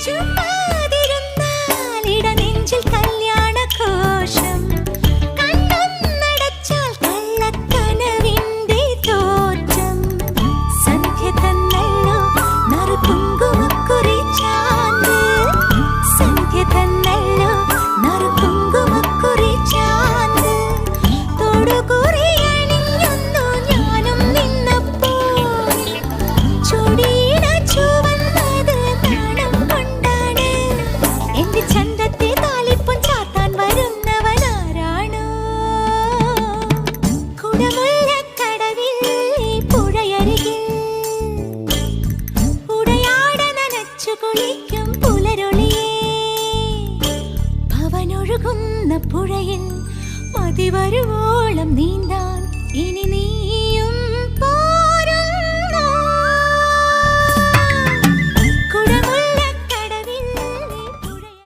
ചുമ്മാതിരുന്നാൽ ഇടനെഞ്ചിൽ കല്യാണഘോഷം. കണ്ണൊന്നടച്ചാൽ കള്ളക്കനവിന്റെ തോറ്റം. സന്ധ്യ തന്നല്ലോ നറുകുങ്കുമക്കുറി ചാന്ത്. സന്ധ്യ തന്നല്ലോ നറുകുങ്കുമക്കുറി ചാന്ത്. തൊടുകുറി അണിഞ്ഞൊന്നു ഞാനും നിന്നപ്പോൾ. ചുടിയിട ചുവന്നത് നാണം കൊണ്ടാണ്. എന്റെ ചന്തത്തെ താലിപ്പും ചാത്താൻ വരുന്നവനാരാണോ? കുടമുല്ലക്കടവിൽ ഈ പുഴയരികിൽ ഉടയാട നനച്ചു കുളിക്കും പുലരൊളിയേ. അവനൊഴുകുന്ന പുഴയിൽ മതിവരുവോളം നീന്താൻ ഇനി നീ